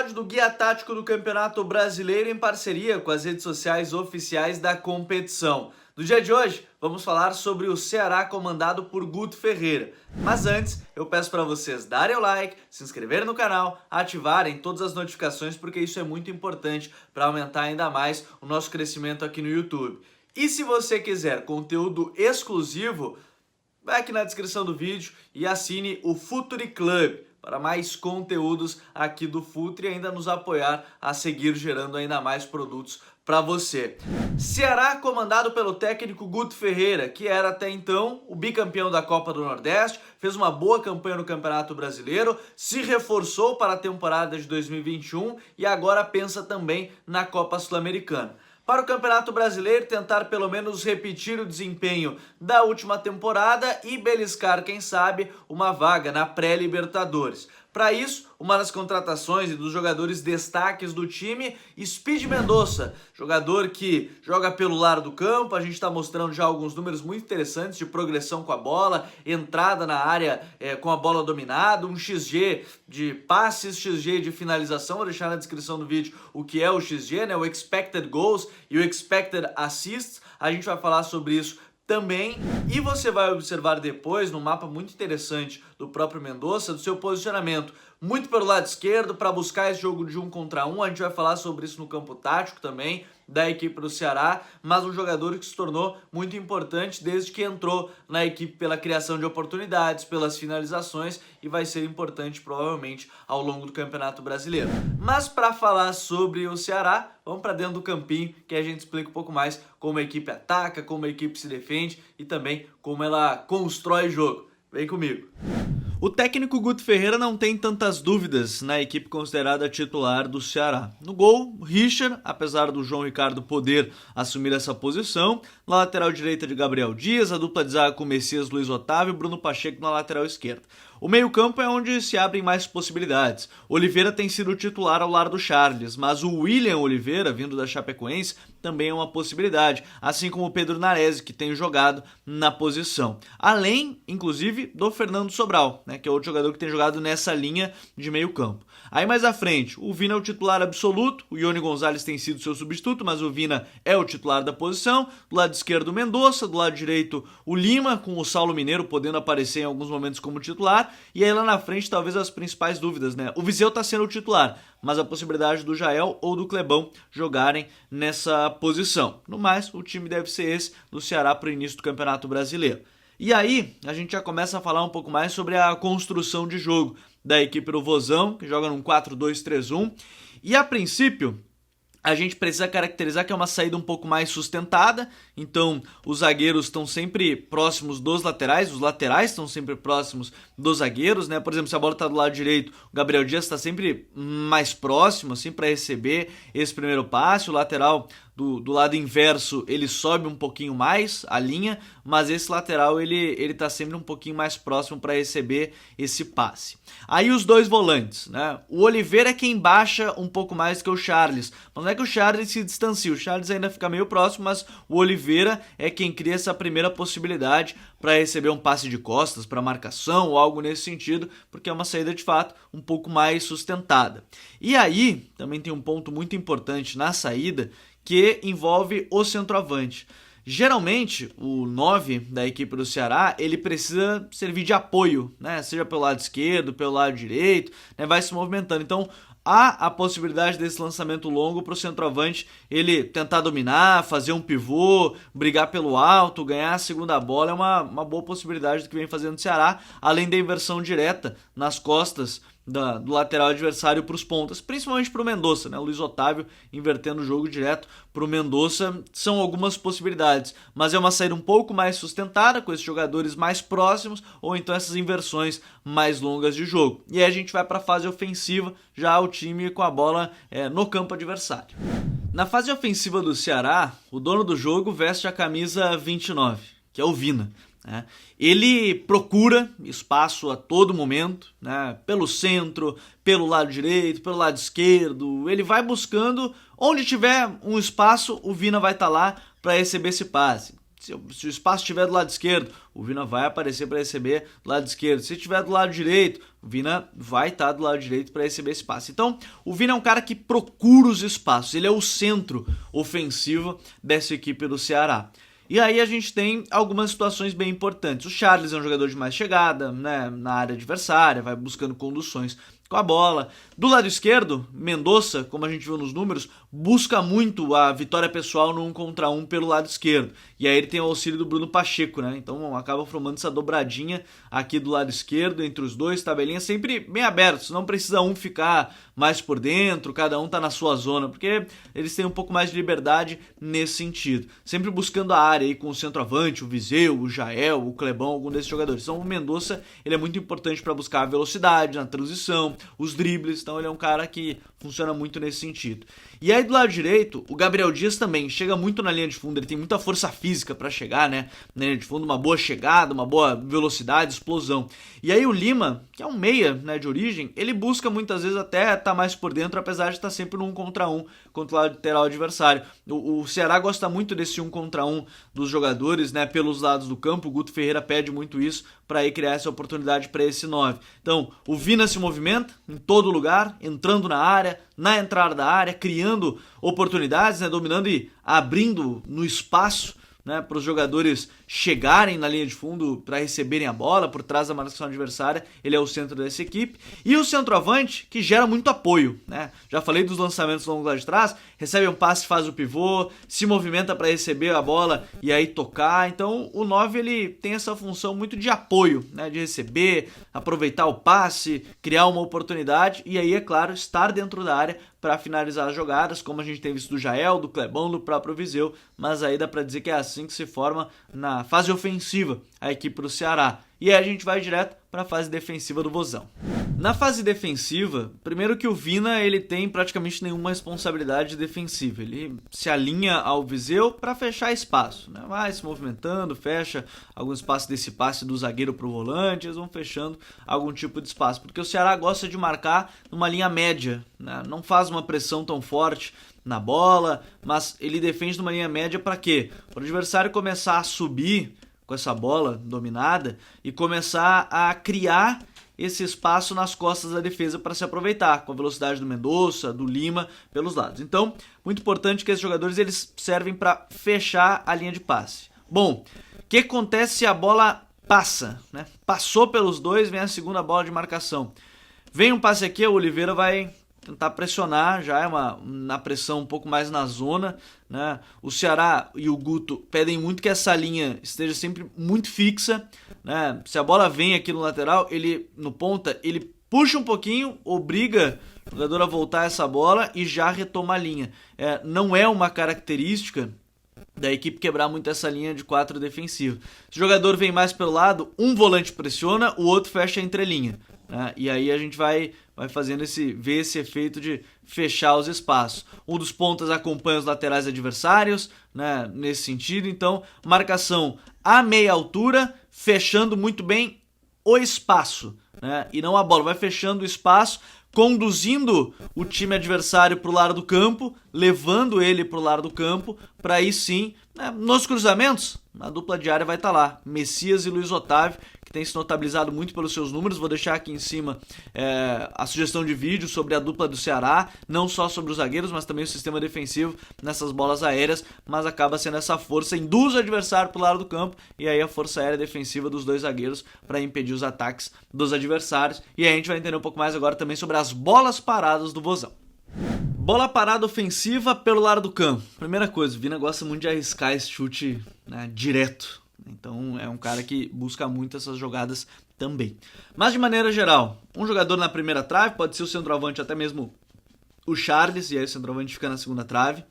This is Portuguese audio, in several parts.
episódio do Guia Tático do Campeonato Brasileiro em parceria com as redes sociais oficiais da competição. No dia de hoje, vamos falar sobre o Ceará comandado por Guto Ferreira. Mas antes, eu peço para vocês darem o like, se inscreverem no canal, ativarem todas as notificações, porque isso é muito importante para aumentar ainda mais o nosso crescimento aqui no YouTube. E se você quiser conteúdo exclusivo, vai aqui na descrição do vídeo e assine o Futuri Club para mais conteúdos aqui do Futre e ainda nos apoiar a seguir gerando ainda mais produtos para você. Ceará comandado pelo técnico Guto Ferreira, que era até então o bicampeão da Copa do Nordeste, fez uma boa campanha no Campeonato Brasileiro, se reforçou para a temporada de 2021 e agora pensa também na Copa Sul-Americana. Para o Campeonato Brasileiro, tentar pelo menos repetir o desempenho da última temporada e beliscar, quem sabe, uma vaga na pré-Libertadores. Para isso, uma das contratações e dos jogadores destaques do time, Speed Mendonça, jogador que joga pelo lado do campo. A gente está mostrando já alguns números muito interessantes de progressão com a bola, entrada na área com a bola dominada, um XG de passes, XG de finalização. Vou deixar na descrição do vídeo o que é o XG, né? O Expected Goals e o Expected Assists. A gente vai falar sobre isso também, e você vai observar depois, num mapa muito interessante do próprio Mendonça, do seu posicionamento muito pelo lado esquerdo para buscar esse jogo de 1 contra 1. A gente vai falar sobre isso no campo tático também da equipe do Ceará, mas um jogador que se tornou muito importante desde que entrou na equipe pela criação de oportunidades, pelas finalizações, e vai ser importante provavelmente ao longo do Campeonato Brasileiro. Mas para falar sobre o Ceará, vamos para dentro do campinho, que a gente explica um pouco mais como a equipe ataca, como a equipe se defende e também como ela constrói jogo. Vem comigo! O técnico Guto Ferreira não tem tantas dúvidas na equipe considerada titular do Ceará. No gol, Richard, apesar do João Ricardo poder assumir essa posição. Na lateral direita de Gabriel Dias, a dupla de zaga com Messias, Luiz Otávio e Bruno Pacheco na lateral esquerda. O meio-campo é onde se abrem mais possibilidades. Oliveira tem sido titular ao lado do Charles, mas o William Oliveira, vindo da Chapecoense, também é uma possibilidade, assim como o Pedro Nares, que tem jogado na posição. Além, inclusive, do Fernando Sobral, né, que é outro jogador que tem jogado nessa linha de meio-campo. Aí mais à frente, o Vina é o titular absoluto, o Ione Gonzalez tem sido seu substituto, mas o Vina é o titular da posição. Do lado esquerdo, o Mendonça, do lado direito, o Lima, com o Saulo Mineiro podendo aparecer em alguns momentos como titular. E aí lá na frente, talvez as principais dúvidas, né? O Viseu está sendo o titular, mas a possibilidade do Jael ou do Clebão jogarem nessa posição. No mais, o time deve ser esse do Ceará para o início do Campeonato Brasileiro. E aí, a gente já começa a falar um pouco mais sobre a construção de jogo da equipe do Vozão, que joga num 4-2-3-1. E a princípio, a gente precisa caracterizar que é uma saída um pouco mais sustentada, então os zagueiros estão sempre próximos dos laterais, os laterais estão sempre próximos dos zagueiros, né? Por exemplo, se a bola está do lado direito, o Gabriel Dias está sempre mais próximo, assim, para receber esse primeiro passe. O lateral do lado inverso, ele sobe um pouquinho mais a linha, mas esse lateral ele tá sempre um pouquinho mais próximo para receber esse passe. Aí os dois volantes, né? O Oliveira é quem baixa um pouco mais que o Charles, mas não é que o Charles se distancia, o Charles ainda fica meio próximo, mas o Oliveira é quem cria essa primeira possibilidade para receber um passe de costas, para marcação ou algo nesse sentido, porque é uma saída de fato um pouco mais sustentada. E aí, também tem um ponto muito importante na saída, que envolve o centroavante. Geralmente, o 9 da equipe do Ceará, ele precisa servir de apoio, né? Seja pelo lado esquerdo, pelo lado direito, né? Vai se movimentando. Então, há a possibilidade desse lançamento longo para o centroavante ele tentar dominar, fazer um pivô, brigar pelo alto, ganhar a segunda bola. É uma boa possibilidade do que vem fazendo o Ceará, além da inversão direta nas costas do lateral adversário para os pontas, principalmente para o Mendonça, né? O Luiz Otávio invertendo o jogo direto para o Mendonça. São algumas possibilidades, mas é uma saída um pouco mais sustentada, com esses jogadores mais próximos, ou então essas inversões mais longas de jogo. E aí a gente vai para a fase ofensiva, já o time com a bola no campo adversário. Na fase ofensiva do Ceará, o dono do jogo veste a camisa 29, que é o Vina. Ele procura espaço a todo momento, né? Pelo centro, pelo lado direito, pelo lado esquerdo. Ele vai buscando onde tiver um espaço, o Vina vai estar lá para receber esse passe. Se o espaço estiver do lado esquerdo, o Vina vai aparecer para receber do lado esquerdo. Se estiver do lado direito, o Vina vai estar do lado direito para receber esse passe. Então, o Vina é um cara que procura os espaços. Ele é o centro ofensivo dessa equipe do Ceará. E aí a gente tem algumas situações bem importantes. O Charles é um jogador de mais chegada, né, na área adversária, vai buscando conduções com a bola. Do lado esquerdo, Mendonça, como a gente viu nos números, busca muito a vitória pessoal no 1 contra 1 pelo lado esquerdo. E aí ele tem o auxílio do Bruno Pacheco, né? Então acaba formando essa dobradinha aqui do lado esquerdo, entre os dois, tabelinha sempre bem abertos. Não precisa um ficar mais por dentro, cada um tá na sua zona, porque eles têm um pouco mais de liberdade nesse sentido. Sempre buscando a área aí com o centroavante, o Viseu, o Jael, o Clebão, algum desses jogadores. Então o Mendonça, ele é muito importante para buscar a velocidade na transição, os dribles, então ele é um cara que funciona muito nesse sentido. E aí do lado direito, o Gabriel Dias também chega muito na linha de fundo, ele tem muita força física para chegar, né, na linha de fundo, uma boa chegada, uma boa velocidade, explosão. E aí o Lima, que é um meia, né, de origem, ele busca muitas vezes até estar mais por dentro, apesar de estar sempre no 1 contra 1 contra o lateral adversário. O Ceará gosta muito desse 1 contra 1 dos jogadores, né, pelos lados do campo. O Guto Ferreira pede muito isso para aí criar essa oportunidade para esse 9. Então, o Vina se movimenta em todo lugar, entrando na área, na entrada da área, criando oportunidades, né, dominando e abrindo no espaço, né, para os jogadores chegarem na linha de fundo para receberem a bola por trás da marcação adversária. Ele é o centro dessa equipe. E o centroavante, que gera muito apoio, né? Já falei dos lançamentos longos lá de trás, recebe um passe, faz o pivô, se movimenta para receber a bola e aí tocar. Então o 9 ele tem essa função muito de apoio, né, de receber, aproveitar o passe, criar uma oportunidade e aí, é claro, estar dentro da área para finalizar as jogadas, como a gente tem visto do Jael, do Clebão, do próprio Viseu, mas aí dá para dizer que é assim que se forma na fase ofensiva a equipe do Ceará. E aí a gente vai direto para a fase defensiva do Vozão. Na fase defensiva, primeiro que o Vina ele tem praticamente nenhuma responsabilidade defensiva. Ele se alinha ao Viseu para fechar espaço, né? Vai se movimentando, fecha algum espaço desse passe do zagueiro para o volante, eles vão fechando algum tipo de espaço. Porque o Ceará gosta de marcar numa linha média, né? Não faz uma pressão tão forte na bola, mas ele defende numa linha média para quê? Para o adversário começar a subir com essa bola dominada e começar a criar esse espaço nas costas da defesa para se aproveitar, com a velocidade do Mendonça, do Lima, pelos lados. Então, muito importante que esses jogadores eles servem para fechar a linha de passe. Bom, o que acontece se a bola passa, né? Passou pelos dois, vem a segunda bola de marcação. Vem um passe aqui, o Oliveira vai tentar pressionar, já é na pressão um pouco mais na zona, né? O Ceará e o Guto pedem muito que essa linha esteja sempre muito fixa, né? Se a bola vem aqui no lateral, ele no ponta, ele puxa um pouquinho, obriga o jogador a voltar essa bola e já retoma a linha. Não é uma característica da equipe quebrar muito essa linha de 4 defensiva. Se o jogador vem mais pelo lado, um volante pressiona, o outro fecha a entrelinha, né? E aí a gente vai fazendo ver esse efeito de fechar os espaços. Um dos pontas acompanha os laterais adversários, né, nesse sentido. Então, marcação a meia altura, fechando muito bem o espaço, né, e não a bola. Vai fechando o espaço, conduzindo o time adversário para o lado do campo, levando ele para o lado do campo, para aí sim, né, nos cruzamentos, a dupla diária vai estar lá, Messias e Luiz Otávio, que tem se notabilizado muito pelos seus números. Vou deixar aqui em cima a sugestão de vídeo sobre a dupla do Ceará, não só sobre os zagueiros, mas também o sistema defensivo nessas bolas aéreas, mas acaba sendo essa força, induz o adversário para o lado do campo, e aí a força aérea defensiva dos dois zagueiros para impedir os ataques dos adversários. E aí a gente vai entender um pouco mais agora também sobre as bolas paradas do Vozão. Bola parada ofensiva pelo lado do campo. Primeira coisa, o Vina gosta muito de arriscar esse chute, né, direto. Então é um cara que busca muito essas jogadas também. Mas de maneira geral, um jogador na primeira trave, pode ser o centroavante, até mesmo o Charles, e aí o centroavante fica na segunda trave.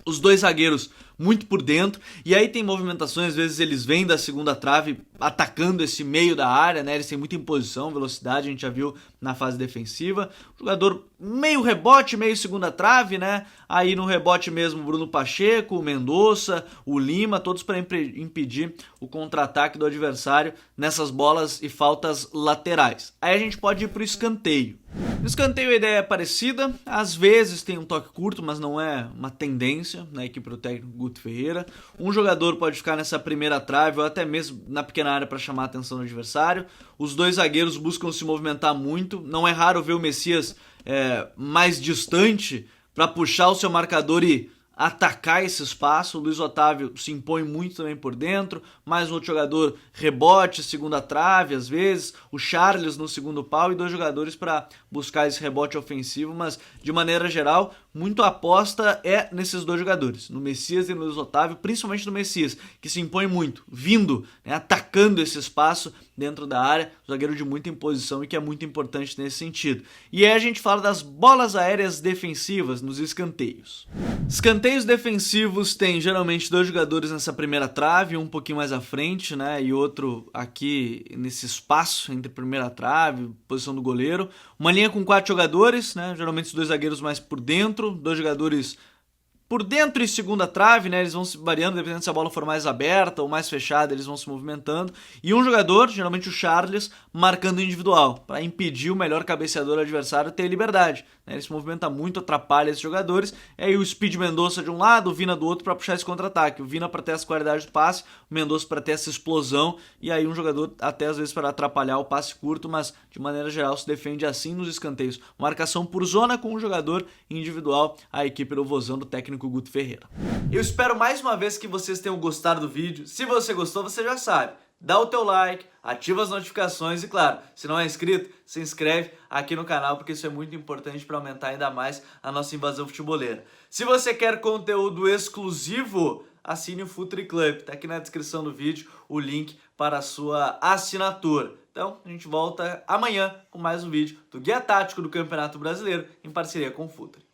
Os dois zagueiros muito por dentro, e aí tem movimentações, às vezes eles vêm da segunda trave atacando esse meio da área, né? Eles têm muita imposição, velocidade, a gente já viu na fase defensiva. O jogador meio rebote, meio segunda trave, né? Aí no rebote mesmo, Bruno Pacheco, o Mendonça, o Lima, todos para impedir o contra-ataque do adversário nessas bolas e faltas laterais. Aí a gente pode ir para o escanteio. No escanteio a ideia é parecida, às vezes tem um toque curto, mas não é uma tendência na equipe do técnico Guto Ferreira. Um jogador pode ficar nessa primeira trave ou até mesmo na pequena área para chamar a atenção do adversário. Os dois zagueiros buscam se movimentar muito. Não é raro ver o Messias mais distante para puxar o seu marcador e atacar esse espaço. O Luiz Otávio se impõe muito também por dentro, mais um outro jogador rebote, segunda trave às vezes, o Charles no segundo pau e dois jogadores para buscar esse rebote ofensivo, mas de maneira geral, muito aposta é nesses dois jogadores, no Messias e no Luiz Otávio, principalmente no Messias, que se impõe muito, vindo, atacando esse espaço dentro da área, zagueiro de muita imposição e que é muito importante nesse sentido. E aí a gente fala das bolas aéreas defensivas nos escanteios. Escanteios defensivos tem geralmente dois jogadores nessa primeira trave, um pouquinho mais à frente, e outro aqui nesse espaço entre primeira trave, posição do goleiro. Uma linha com 4 jogadores, geralmente os dois zagueiros mais por dentro, dois jogadores por dentro e segunda trave, eles vão se variando, dependendo se a bola for mais aberta ou mais fechada, eles vão se movimentando. E um jogador, geralmente o Charles, marcando individual, para impedir o melhor cabeceador adversário ter liberdade. Ele se movimenta muito, atrapalha esses jogadores. E aí o Speed Mendonça de um lado, o Vina do outro para puxar esse contra-ataque. O Vina para ter essa qualidade do passe, o Mendonça para ter essa explosão. E aí um jogador até às vezes para atrapalhar o passe curto, mas de maneira geral se defende assim nos escanteios. Marcação por zona com um jogador individual, a equipe do Vozão do técnico Guto Ferreira. Eu espero mais uma vez que vocês tenham gostado do vídeo. Se você gostou, você já sabe. Dá o teu like, ativa as notificações e, claro, se não é inscrito, se inscreve aqui no canal, porque isso é muito importante para aumentar ainda mais a nossa invasão futeboleira. Se você quer conteúdo exclusivo, assine o Futuri Club. Tá aqui na descrição do vídeo o link para a sua assinatura. Então, a gente volta amanhã com mais um vídeo do Guia Tático do Campeonato Brasileiro em parceria com o Futuri.